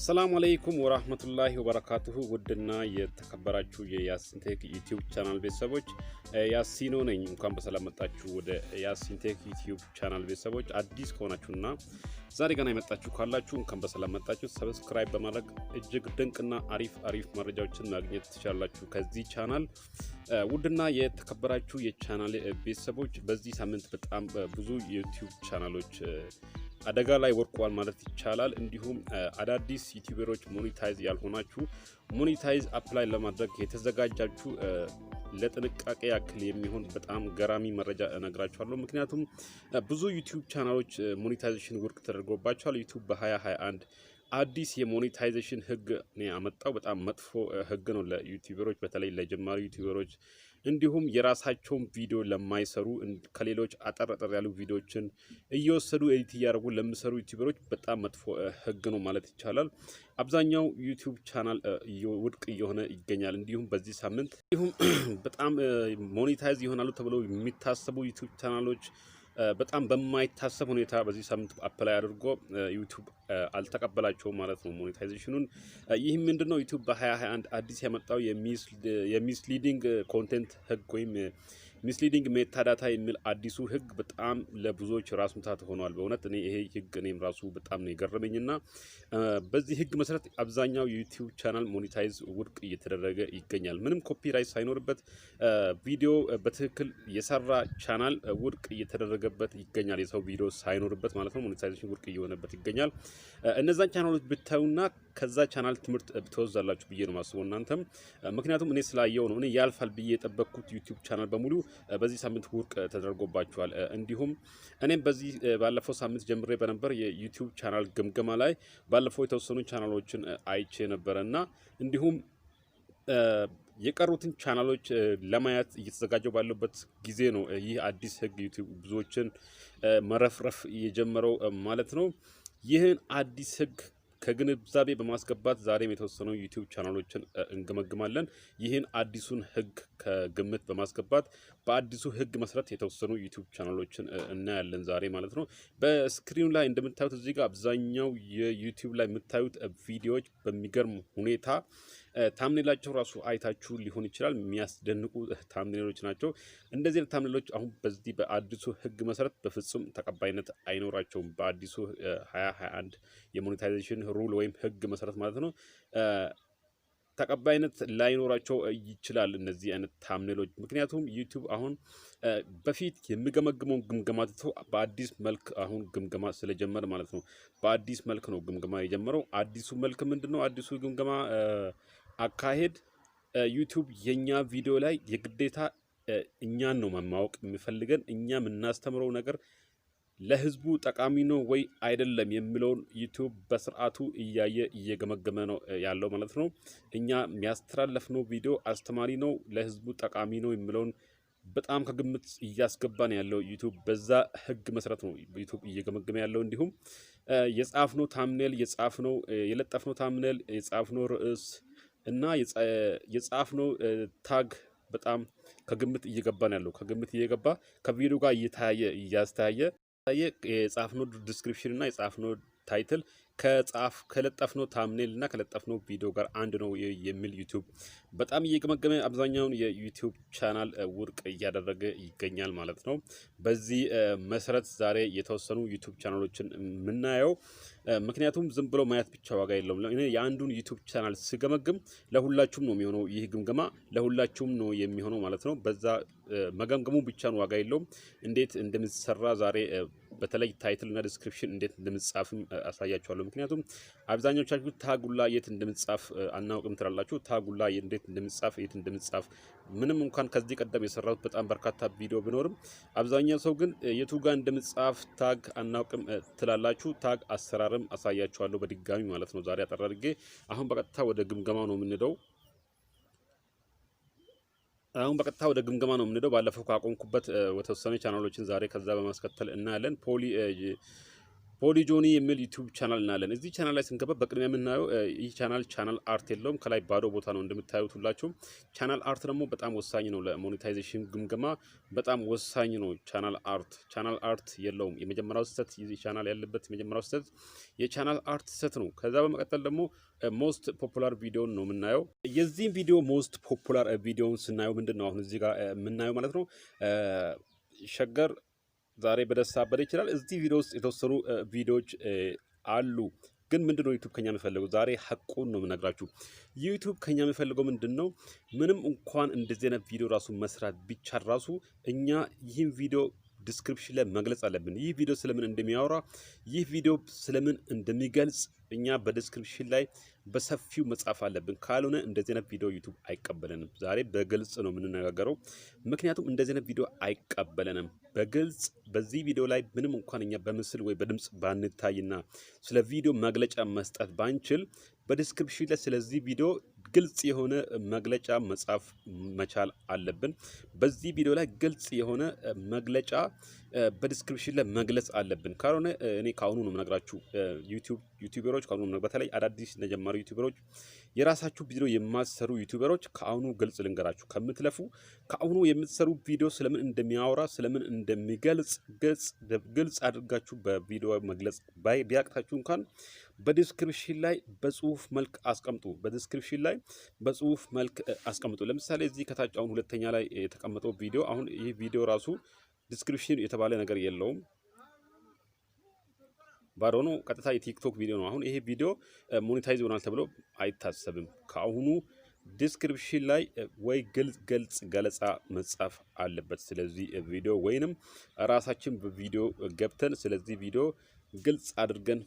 ሰላም አለይኩም ወራህመቱላሂ ወበረካቱሁ ውድና የተከበራችሁ የያሲን ቴክ ዩቲዩብ ቻናል ቤተሰቦች ያሲኖ ነኝ። እንኳን በሰላም መጣችሁ ወደ ያሲን ቴክ ዩቲዩብ ቻናል ቤተሰቦች። አዲስ ከሆናችሁና ዛሬ ገና የመጣችሁ ካላችሁ እንኳን በሰላም መጣችሁ። ሰብስክራይብ በማድረግ እጅግ ድንቅና አሪፍ መረጃዎችን ማግኘት ትችላላችሁ ከዚህ ቻናል። ውድና የተከበራችሁ የቻናሌ ቤተሰቦች በዚህ ሳምንት በጣም ብዙ ዩቲዩብ ቻናሎች አደጋ ላይ ወርቋል ማለት ይቻላል። እንዲሁም አዳዲስ ዩቲዩበሮች ሞኒታይዝ ያልሆናችሁ ሞኒታይዝ አፕላይ ለማድረግ የተዘጋጃችሁ ለጥንቃቄ ያክል የሚሆን በጣም ገራሚ መረጃ እነግራችኋለሁ። ምክንያቱም ብዙ ዩቲዩብ ቻናሎች ሞኒታይዜሽን ውድቅ ተደርጎባቸዋል። ዩቲዩብ በ2021 አዲስ የሞኒታይዜሽን ህግ ነው ያመጣው። በጣም መጥፎ ህግ ነው ለዩቲዩበሮች፣ በተለይ ለጀማሪ ዩቲዩበሮች እንዲሁም የራሳቸውን ቪዲዮ ለማይሰሩ ከሌሎች አጠር ያሉ ቪዲዮዎችን እየወሰዱ ኤዲት ያደርጉ ለሚሰሩ ዩቲዩበሮች በጣም መጥፎ ህግ ነው ማለት ይቻላል። አብዛኛው ዩቲዩብ ቻናል ውድቅ እየሆነ ይገኛል። እንዲሁም በዚህ ሳምንት በጣም ሞኒታይዝ ይሆናሉ ተብለው የሚታሰቡ ዩቲዩብ ቻናሎች በጣም በማይታሰብ ሁኔታ በዚህ ሳምንት አፕላይ አድርጎ ዩቲዩብ አልተቀበላቸውም ማለት ነው ሞኔታይዜሽኑን። ይህ ምንድነው? ዩቲዩብ በ2021 አዲስ ያመጣው የሚስሊዲንግ ኮንቴንት ህግ ወይም ሚስሊዲንግ ሜታዳታ የሚል አዲሱ ህግ በጣም ለብዙዎች ራስ ምታት ሆኗል። በእውነት እኔ ይሄ ህግ እኔም ራሱ በጣም ነው የገረመኝና በዚህ ህግ መሰረት አብዛኛው ዩቲዩብ ቻናል ሞኒታይዝ ውድቅ እየተደረገ ይገኛል። ምንም ኮፒራይት ሳይኖርበት ቪዲዮ በትክክል የሰራ ቻናል ውድቅ እየተደረገበት ይገኛል። የሰው ቪዲዮ ሳይኖርበት ማለት ነው ሞኔታይዜሽን ውድቅ እየሆነበት ይገኛል። እነዛን ቻናሎች ብታዩና ከዛ ቻናል ትምህርት ብትወዛላችሁ ብዬ ነው ማስበው እናንተም። ምክንያቱም እኔ ስላየው ነው እኔ ያልፋል ብዬ የጠበቅኩት ዩቲዩብ ቻናል በሙሉ በዚህ ሳምንት ውድቅ ተደርጎባቸዋል። እንዲሁም እኔም በዚህ ባለፈው ሳምንት ጀምሬ በነበር የዩቲዩብ ቻናል ግምገማ ላይ ባለፈው የተወሰኑ ቻናሎችን አይቼ ነበርና እንዲሁም የቀሩትን ቻናሎች ለማየት እየተዘጋጀው ባለበት ጊዜ ነው ይህ አዲስ ህግ ዩቲዩብ ብዙዎችን መረፍረፍ የጀመረው ማለት ነው። ይህን አዲስ ህግ ከግንዛቤ በማስገባት ዛሬም የተወሰኑ ዩቲዩብ ቻናሎችን እንገመግማለን። ይህን አዲሱን ህግ ከግምት በማስገባት በአዲሱ ህግ መሰረት የተወሰኑ ዩቲዩብ ቻናሎችን እናያለን ዛሬ ማለት ነው። በስክሪኑ ላይ እንደምታዩት እዚህ ጋር አብዛኛው የዩቲዩብ ላይ የምታዩት ቪዲዮዎች በሚገርም ሁኔታ ታምኔላቸው ራሱ አይታችሁ ሊሆን ይችላል። የሚያስደንቁ ታምኔሎች ናቸው። እንደዚህ ታምኔሎች አሁን በዚህ በአዲሱ ህግ መሰረት በፍጹም ተቀባይነት አይኖራቸውም። በአዲሱ 2021 የሞኔታይዜሽን ሩል ወይም ህግ መሰረት ማለት ነው ተቀባይነት ላይኖራቸው ይችላል እነዚህ አይነት ታምኔሎች። ምክንያቱም ዩቲዩብ አሁን በፊት የሚገመግመውን ግምገማ ትቶ በአዲስ መልክ አሁን ግምገማ ስለጀመረ ማለት ነው በአዲስ መልክ ነው ግምገማ የጀመረው። አዲሱ መልክ ምንድነው? አዲሱ ግምገማ አካሄድ ዩቲዩብ የኛ ቪዲዮ ላይ የግዴታ እኛን ነው ማወቅ የሚፈልገን እኛ የምናስተምረው ነገር ለህዝቡ ጠቃሚ ነው ወይ አይደለም የሚለውን ዩቲዩብ በስርዓቱ እየገመገመ ነው ያለው ማለት ነው። እኛ የሚያስተላልፍነው ቪዲዮ አስተማሪ ነው ለህዝቡ ጠቃሚ ነው የሚለውን በጣም ከግምት እያስገባን ያለው ዩቲዩብ በዛ ህግ መሰረት ነው ዩቲዩብ እየገመገመ ያለው። እንዲሁም የጻፍነው ታምኔል የለጠፍነው ታምኔል የጻፍነው ርዕስ እና የጻፍነው ታግ በጣም ከግምት እየገባን ያለው ከግምት እየገባ ከቪዲዮ ጋር እያስተያየ የጻፍነው ዲስክሪፕሽን እና የጻፍነው ታይትል ከለጠፍነው ታምኔል እና ከለጠፍነው ቪዲዮ ጋር አንድ ነው የሚል ዩቲዩብ በጣም እየገመገመ አብዛኛውን የዩቲዩብ ቻናል ውድቅ እያደረገ ይገኛል ማለት ነው። በዚህ መሰረት ዛሬ የተወሰኑ ዩቲዩብ ቻናሎችን የምናየው ምክንያቱም ዝም ብሎ ማየት ብቻ ዋጋ የለውም። እኔ የአንዱን ዩቲዩብ ቻናል ስገመግም ለሁላችሁም ነው የሚሆነው። ይህ ግምገማ ለሁላችሁም ነው የሚሆነው ማለት ነው። በዛ መገምገሙ ብቻ ነው ዋጋ የለውም። እንዴት እንደምትሰራ ዛሬ በተለይ ታይትል እና ዲስክሪፕሽን እንዴት እንደምትጻፍም አሳያችኋለሁ። ምክንያቱም አብዛኞቻችሁ ታጉላ የት እንደምትጻፍ አናውቅም ትላላችሁ። ታጉላ እንዴት እንደምትጻፍ የት እንደምትጻፍ ምንም እንኳን ከዚህ ቀደም የሰራሁት በጣም በርካታ ቪዲዮ ቢኖርም አብዛኛው ሰው ግን የቱ ጋር እንደምትጻፍ ታግ አናውቅም ትላላችሁ። ታግ አሰራርም አሳያችኋለሁ በድጋሚ ማለት ነው ዛሬ አጠራርጌ። አሁን በቀጥታ ወደ ግምገማው ነው የምንሄደው። ባለፈው ካቆምኩበት የተወሰኑ ቻናሎችን ዛሬ ከዛ በማስከተል እናያለን። ፖሊጆኒ የሚል ዩቲዩብ ቻናል እናለን። እዚህ ቻናል ላይ ስንገባ በቅድሚያ የምናየው ይህ ቻናል አርት የለውም። ከላይ ባዶ ቦታ ነው እንደምታዩት ሁላችሁም። ቻናል አርት ደግሞ በጣም ወሳኝ ነው ለሞኔታይዜሽን ግምገማ በጣም ወሳኝ ነው። ቻናል አርት የለውም። የመጀመሪያው ስህተት ይህ ቻናል ያለበት የመጀመሪያው ስህተት የቻናል አርት ስህተት ነው። ከዛ በመቀጠል ደግሞ ሞስት ፖፑላር ቪዲዮን ነው የምናየው። የዚህን ቪዲዮ ሞስት ፖፑላር ቪዲዮን ስናየው ምንድነው አሁን እዚህ ጋር የምናየው ማለት ነው ሸገር ዛሬ በደስታ አበደ ይችላል። እዚህ ቪዲዮ ውስጥ የተወሰኑ ቪዲዮዎች አሉ። ግን ምንድነው ዩቲዩብ ከኛ የሚፈልገው? ዛሬ ሐቁን ነው የምነግራችሁ። ዩቲዩብ ከኛ የሚፈልገው ምንድነው? ምንም እንኳን እንደዚህ አይነት ቪዲዮ ራሱ መስራት ቢቻል ራሱ እኛ ይህን ቪዲዮ ዲስክሪፕሽን ላይ መግለጽ አለብን። ይህ ቪዲዮ ስለምን እንደሚያወራ ይህ ቪዲዮ ስለምን እንደሚገልጽ እኛ በዲስክሪፕሽን ላይ በሰፊው መጻፍ አለብን። ካልሆነ እንደዚህ አይነት ቪዲዮ ዩቲዩብ አይቀበለንም። ዛሬ በግልጽ ነው የምንነጋገረው። ምክንያቱም እንደዚህ አይነት ቪዲዮ አይቀበለንም በግልጽ። በዚህ ቪዲዮ ላይ ምንም እንኳን እኛ በምስል ወይ በድምጽ ባንታይና ስለ ቪዲዮ መግለጫ መስጠት ባንችል በዲስክሪፕሽን ላይ ስለዚህ ቪዲዮ ግልጽ የሆነ መግለጫ መጻፍ መቻል አለብን። በዚህ ቪዲዮ ላይ ግልጽ የሆነ መግለጫ በዲስክሪፕሽን ላይ መግለጽ አለብን። ካልሆነ እኔ ካሁኑ ነው የምነግራችሁ ዩቲዩበሮች ካሁኑ ነው በተለይ አዳዲስ ለጀማሪ ዩቲዩበሮች የራሳችሁ ቪዲዮ የማትሰሩ ዩቲዩበሮች ካሁኑ ግልጽ ልንገራችሁ ከምትለፉ ካሁኑ የምትሰሩ ቪዲዮ ስለምን እንደሚያወራ ስለምን እንደሚገልጽ ግልጽ አድርጋችሁ በቪዲዮ መግለጽ ቢያቅታችሁ እንኳን በዲስክሪፕሽን ላይ በጽሁፍ መልክ አስቀምጡ። በዲስክሪፕሽን ላይ በጽሁፍ መልክ አስቀምጡ። ለምሳሌ እዚህ ከታች አሁን ሁለተኛ ላይ የተቀመጠው ቪዲዮ አሁን ይህ ቪዲዮ ራሱ ዲስክሪፕሽን የተባለ ነገር የለውም። ባዶ ነው። ቀጥታ የቲክቶክ ቪዲዮ ነው። አሁን ይሄ ቪዲዮ ሞኒታይዝ ይሆናል ተብሎ አይታሰብም። ከአሁኑ ዲስክሪፕሽን ላይ ወይ ግልጽ ገለጻ መጻፍ አለበት። ስለዚህ ቪዲዮ ወይንም ራሳችን በቪዲዮ ገብተን ስለዚህ ቪዲዮ ግልጽ አድርገን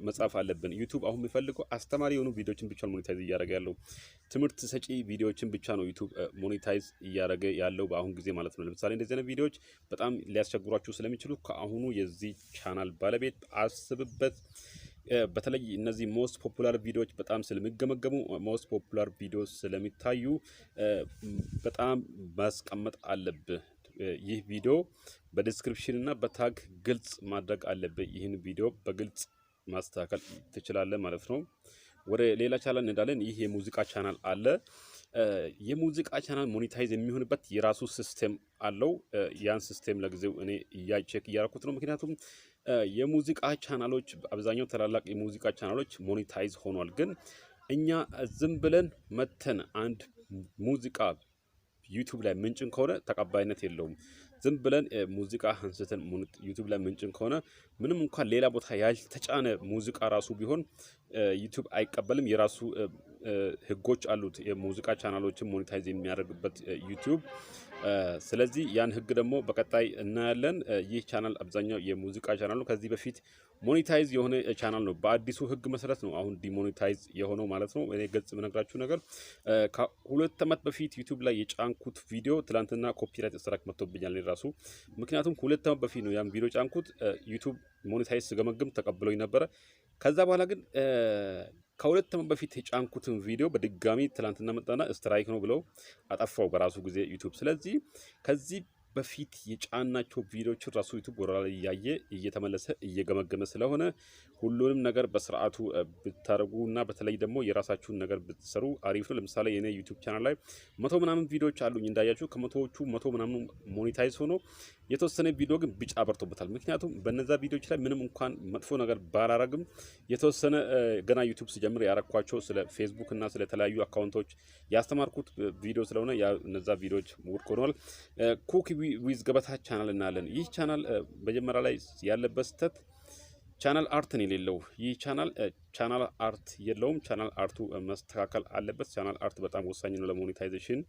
መጻፍ አለብን። ዩቲዩብ አሁን የሚፈልገው አስተማሪ የሆኑ ቪዲዮችን ብቻ ነው ሞኒታይዝ እያደረገ ያለው። ትምህርት ሰጪ ቪዲዮችን ብቻ ነው ዩቲዩብ ሞኒታይዝ እያደረገ ያለው በአሁን ጊዜ ማለት ነው። ለምሳሌ እንደዚህ አይነት ቪዲዮዎች በጣም ሊያስቸግሯችሁ ስለሚችሉ ከአሁኑ የዚህ ቻናል ባለቤት አስብበት። በተለይ እነዚህ ሞስት ፖፑላር ቪዲዮዎች በጣም ስለሚገመገሙ ሞስት ፖፑላር ቪዲዮዎች ስለሚታዩ በጣም ማስቀመጥ አለብህ። ይህ ቪዲዮ በዲስክሪፕሽን እና በታግ ግልጽ ማድረግ አለብህ። ይህን ቪዲዮ በግልጽ ማስተካከል ትችላለህ ማለት ነው። ወደ ሌላ ቻናል እንሄዳለን። ይህ የሙዚቃ ቻናል አለ። የሙዚቃ ቻናል ሞኒታይዝ የሚሆንበት የራሱ ሲስተም አለው። ያን ሲስተም ለጊዜው እኔ ቼክ እያደረኩት ነው። ምክንያቱም የሙዚቃ ቻናሎች አብዛኛው ታላላቅ የሙዚቃ ቻናሎች ሞኒታይዝ ሆኗል። ግን እኛ ዝም ብለን መተን አንድ ሙዚቃ ዩቲዩብ ላይ ምንጭን ከሆነ ተቀባይነት የለውም። ዝም ብለን ሙዚቃ አንስተን ዩቲዩብ ላይ ምንጭን ከሆነ ምንም እንኳን ሌላ ቦታ ያልተጫነ ሙዚቃ ራሱ ቢሆን ዩቲዩብ አይቀበልም። የራሱ ህጎች አሉት የሙዚቃ ቻናሎችን ሞኒታይዝ የሚያደርግበት ዩቲዩብ። ስለዚህ ያን ህግ ደግሞ በቀጣይ እናያለን። ይህ ቻናል አብዛኛው የሙዚቃ ቻናል ነው። ከዚህ በፊት ሞኒታይዝ የሆነ ቻናል ነው። በአዲሱ ህግ መሰረት ነው አሁን ዲሞኒታይዝ የሆነው ማለት ነው። እኔ ግልጽ የምነግራችሁ ነገር ከ2 ዓመት በፊት ዩቲዩብ ላይ የጫንኩት ቪዲዮ ትላንትና ኮፒራይት ስትራይክ መጥቶብኛል ራሱ። ምክንያቱም 2 ዓመት በፊት ነው ያን ቪዲዮ ጫንኩት። ዩቲዩብ ሞኒታይዝ ስገመግም ተቀብሎኝ ነበረ። ከዛ በኋላ ግን ከ2 ዓመት በፊት የጫንኩትን ቪዲዮ በድጋሚ ትላንትና መጣና ስትራይክ ነው ብለው አጠፋው በራሱ ጊዜ ዩቲዩብ። ስለዚህ ከዚህ በፊት የጫናቸው ቪዲዮዎች ራሱ ዩቲዩብ ወራ ላይ ያየ እየተመለሰ እየገመገመ ስለሆነ ሁሉንም ነገር በስርዓቱ ብታረጉና በተለይ ደግሞ የራሳችሁን ነገር ብትሰሩ አሪፍ ነው። ለምሳሌ የኔ ዩቲዩብ ቻናል ላይ 100 ምናምን ቪዲዮዎች አሉኝ እንዳያችሁ። ከመቶዎቹ 100 ምናምን ሞኒታይዝ ሆኖ የተወሰነ ቪዲዮ ግን ቢጫ በርቶበታል። ምክንያቱም በነዛ ቪዲዮዎች ላይ ምንም እንኳን መጥፎ ነገር ባላረግም የተወሰነ ገና ዩቲዩብ ሲጀምር ያረኳቸው ስለ ፌስቡክ እና ስለ ተለያዩ አካውንቶች ያስተማርኩት ቪዲዮ ስለሆነ እነዛ ቪዲዮዎች ውድቅ ሆነዋል። ኩክ ዊዝ ገበታ ቻናል እናለን። ይህ ቻናል መጀመሪያ ላይ ያለበት ስህተት ቻናል አርት ነው የሌለው። ይህ ቻናል አርት የለውም። ቻናል አርቱ መስተካከል አለበት። ቻናል አርት በጣም ወሳኝ ነው ለሞኔታይዜሽን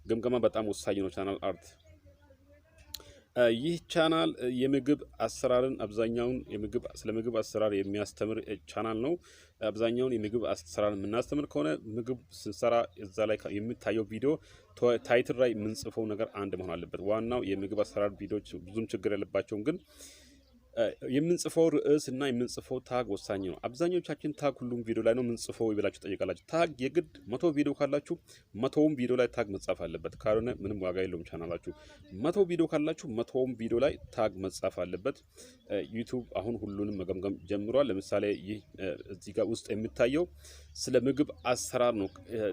ግምገማ በጣም ወሳኝ ነው ቻናል አርት። ይህ ቻናል የምግብ አሰራርን አብዛኛውን ስለ ምግብ አሰራር የሚያስተምር ቻናል ነው። አብዛኛውን የምግብ አሰራር የምናስተምር ከሆነ ምግብ ስንሰራ እዛ ላይ የሚታየው ቪዲዮ ታይትል ላይ የምንጽፈው ነገር አንድ መሆን አለበት። ዋናው የምግብ አሰራር ቪዲዮዎች ብዙም ችግር ያለባቸውን ግን የምንጽፈው ርዕስ እና የምንጽፈው ታግ ወሳኝ ነው። አብዛኞቻችን ታግ ሁሉም ቪዲዮ ላይ ነው የምንጽፈው ይብላችሁ ጠይቃላችሁ። ታግ የግድ 100 ቪዲዮ ካላችሁ 100ም ቪዲዮ ላይ ታግ መጻፍ አለበት። ካልሆነ ምንም ዋጋ የለውም ቻናላችሁ። 100 ቪዲዮ ካላችሁ 100ም ቪዲዮ ላይ ታግ መጻፍ አለበት። ዩቲዩብ አሁን ሁሉንም መገምገም ጀምሯል። ለምሳሌ ይህ እዚህ ጋር ውስጥ የሚታየው ስለ ምግብ አሰራር ነው።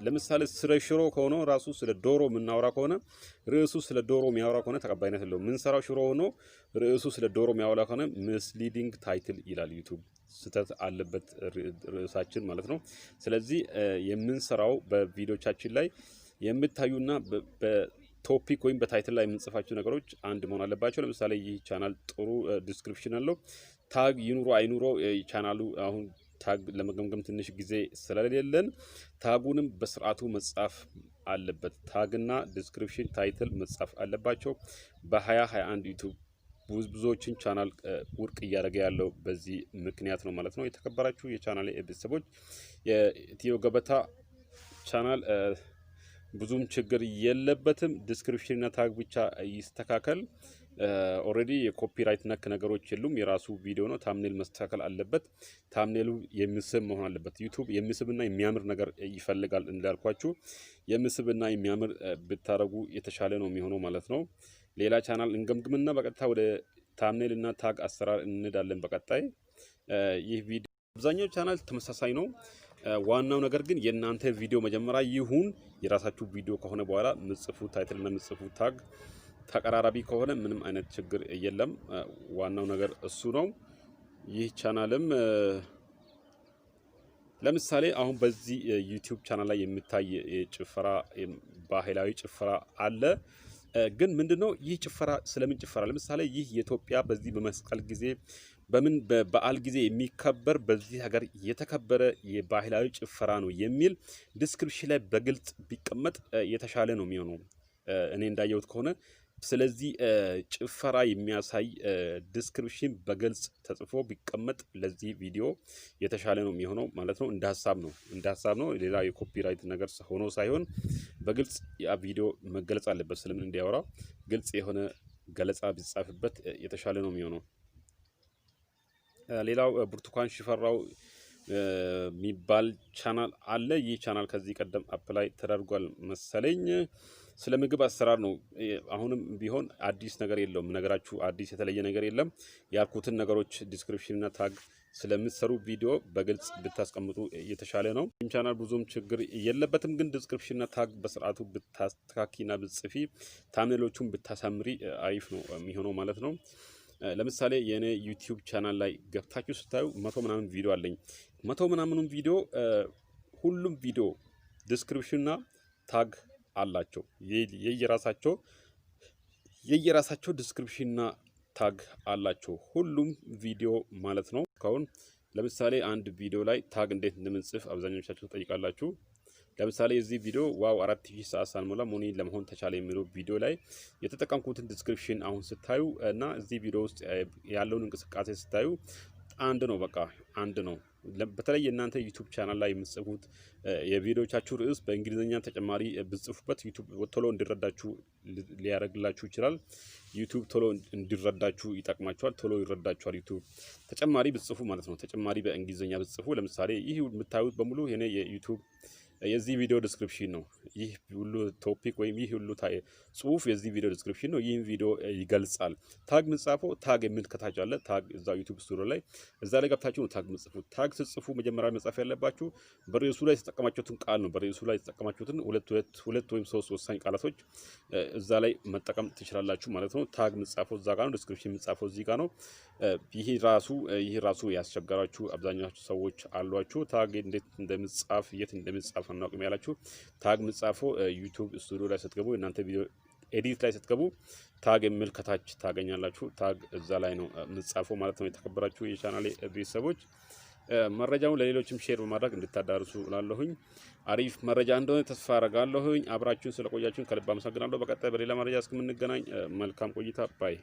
ለምሳሌ ስለ ሽሮ ከሆነ ራሱ ስለ ዶሮ የምናወራ ከሆነ ርዕሱ ስለ ዶሮ የሚያወራ ከሆነ ተቀባይነት የለውም። ምን ሰራው ሽሮ ሆኖ ርዕሱ ስለ ዶሮ የሚያወራ ከሆነ ሚስሊዲንግ ታይትል ይላል ዩቲዩብ። ስተት አለበት ርዕሳችን ማለት ነው። ስለዚህ የምንሰራው በቪዲዮቻችን ላይ የምታዩና በቶፒክ ወይም በታይትል ላይ የምንጽፋቸው ነገሮች አንድ መሆን አለባቸው። ለምሳሌ ይህ ቻናል ጥሩ ዲስክሪፕሽን አለው። ታግ ይኑሮ አይኑሮ ቻናሉ አሁን ታግ ለመገምገም ትንሽ ጊዜ ስለሌለን ታጉንም በስርዓቱ መጻፍ አለበት። ታግና ዲስክሪፕሽን ታይትል መጻፍ አለባቸው። በ2021 ዩቲዩብ ብዙዎችን ቻናል ውድቅ እያደረገ ያለው በዚህ ምክንያት ነው ማለት ነው። የተከበራችሁ የቻናሌ ቤተሰቦች የኢትዮ ገበታ ቻናል ብዙም ችግር የለበትም። ዲስክሪፕሽን እና ታግ ብቻ ይስተካከል። ኦሬዲ የኮፒራይት ነክ ነገሮች የሉም። የራሱ ቪዲዮ ነው። ታምኔል መስተካከል አለበት። ታምኔሉ የሚስብ መሆን አለበት። ዩቲዩብ የሚስብና የሚያምር ነገር ይፈልጋል እንዳልኳችሁ። የሚስብና የሚያምር ብታረጉ የተሻለ ነው የሚሆነው ማለት ነው። ሌላ ቻናል እንገምግምና በቀጥታ ወደ ታምኔል እና ታግ አሰራር እንሄዳለን በቀጣይ። ይህ ቪዲዮ አብዛኛው ቻናል ተመሳሳይ ነው። ዋናው ነገር ግን የእናንተ ቪዲዮ መጀመሪያ ይሁን። የራሳችሁ ቪዲዮ ከሆነ በኋላ ምጽፉ ታይትል እና ምጽፉ ታግ ተቀራራቢ ከሆነ ምንም አይነት ችግር የለም። ዋናው ነገር እሱ ነው። ይህ ቻናልም ለምሳሌ አሁን በዚህ ዩቲዩብ ቻናል ላይ የሚታይ ጭፈራ ባህላዊ ጭፈራ አለ። ግን ምንድነው ይህ ጭፈራ ስለምን ጭፈራ? ለምሳሌ ይህ የኢትዮጵያ በዚህ በመስቀል ጊዜ በምን በበዓል ጊዜ የሚከበር በዚህ ሀገር የተከበረ የባህላዊ ጭፈራ ነው የሚል ዲስክሪፕሽን ላይ በግልጽ ቢቀመጥ የተሻለ ነው የሚሆነው እኔ እንዳየሁት ከሆነ። ስለዚህ ጭፈራ የሚያሳይ ዲስክሪፕሽን በግልጽ ተጽፎ ቢቀመጥ ለዚህ ቪዲዮ የተሻለ ነው የሚሆነው ማለት ነው። እንደ ሀሳብ ነው። ሌላ የኮፒራይት ነገር ሆኖ ሳይሆን በግልጽ ያ ቪዲዮ መገለጽ አለበት። ስለምን እንዲያወራ ግልጽ የሆነ ገለጻ ቢጻፍበት የተሻለ ነው የሚሆነው። ሌላው ብርቱካን ሽፈራው የሚባል ቻናል አለ። ይህ ቻናል ከዚህ ቀደም አፕላይ ተደርጓል መሰለኝ። ስለ ምግብ አሰራር ነው። አሁንም ቢሆን አዲስ ነገር የለውም። ነገራችሁ አዲስ የተለየ ነገር የለም። ያልኩትን ነገሮች ዲስክሪፕሽን እና ታግ ስለምትሰሩ ቪዲዮ በግልጽ ብታስቀምጡ የተሻለ ነው። ይህም ቻናል ብዙም ችግር የለበትም። ግን ዲስክሪፕሽን እና ታግ በስርዓቱ ብታስተካኪና ብትጽፊ ታምኔሎቹን ብታሳምሪ አሪፍ ነው የሚሆነው ማለት ነው። ለምሳሌ የኔ ዩቲዩብ ቻናል ላይ ገብታችሁ ስታዩ 100 ምናምን ቪዲዮ አለኝ። 100 ምናምኑን ቪዲዮ ሁሉም ቪዲዮ ዲስክሪፕሽን እና ታግ አላቸው። የየራሳቸው ዲስክሪፕሽን እና ታግ አላቸው ሁሉም ቪዲዮ ማለት ነው። ካሁን ለምሳሌ አንድ ቪዲዮ ላይ ታግ እንዴት እንደምንጽፍ አብዛኞቻችሁ ተጠይቃላችሁ። ለምሳሌ እዚህ ቪዲዮ ዋው 4000 ሰዓት ሳልሞላ ሞኒ ለመሆን ተቻለ የሚለው ቪዲዮ ላይ የተጠቀምኩትን ዲስክሪፕሽን አሁን ስታዩ እና እዚህ ቪዲዮ ውስጥ ያለውን እንቅስቃሴ ስታዩ አንድ ነው። በቃ አንድ ነው። በተለይ እናንተ ዩቲዩብ ቻናል ላይ የምትጽፉት የቪዲዮቻችሁ ርዕስ በእንግሊዘኛ ተጨማሪ ብትጽፉበት ዩቲዩብ ቶሎ እንዲረዳችሁ ሊያደርግላችሁ ይችላል። ዩቲዩብ ቶሎ እንዲረዳችሁ ይጠቅማችኋል። ቶሎ ይረዳችኋል ዩቲዩብ ተጨማሪ ብትጽፉ ማለት ነው። ተጨማሪ በእንግሊዘኛ ብትጽፉ ለምሳሌ ይህ የምታዩት በሙሉ የኔ የዩቲዩብ የዚህ ቪዲዮ ዲስክሪፕሽን ነው። ይህ ሁሉ ቶፒክ ወይም ይህ ሁሉ ጽሁፍ የዚህ ቪዲዮ ዲስክሪፕሽን ነው። ይህን ቪዲዮ ይገልጻል። ታግ ምጻፈው ታግ የሚል ከታች አለ። ታግ እዛ ዩቲዩብ ስቱዲዮ ላይ እዛ ላይ ገብታችሁ ነው ታግ ምጽፉት። ታግ ስትጽፉ መጀመሪያ መጻፍ ያለባችሁ በርዕሱ ላይ የተጠቀማችሁትን ቃል ነው። በርዕሱ ላይ የተጠቀማችሁትን ሁለት ወይም ሶስት ወሳኝ ቃላቶች እዛ ላይ መጠቀም ትችላላችሁ ማለት ነው። ታግ ምጻፈው እዛ ጋር ነው። ዲስክሪፕሽን ምጻፈው እዚህ ጋር ነው። ይህ ራሱ ያስቸገራችሁ አብዛኛዎቹ ሰዎች አሏችሁ። ታግ እንዴት እንደምጻፍ የት እንደምጻፍ አናውቅም ያላችሁ ታግ ምጻፈው ዩቲዩብ ስቱዲዮ ላይ ስትገቡ እናንተ ቪዲዮ ኤዲት ላይ ስትገቡ ታግ የሚል ከታች ታገኛላችሁ። ታግ እዛ ላይ ነው ምጻፈው ማለት ነው። የተከበራችሁ የቻናሌ ቤተሰቦች መረጃውን ለሌሎችም ሼር በማድረግ እንድታዳርሱ እላለሁኝ። አሪፍ መረጃ እንደሆነ ተስፋ አደርጋለሁኝ። አብራችሁን ስለቆያችሁን ከልብ አመሰግናለሁ። በቀጣይ በሌላ መረጃ እስከምንገናኝ መልካም ቆይታ ባይ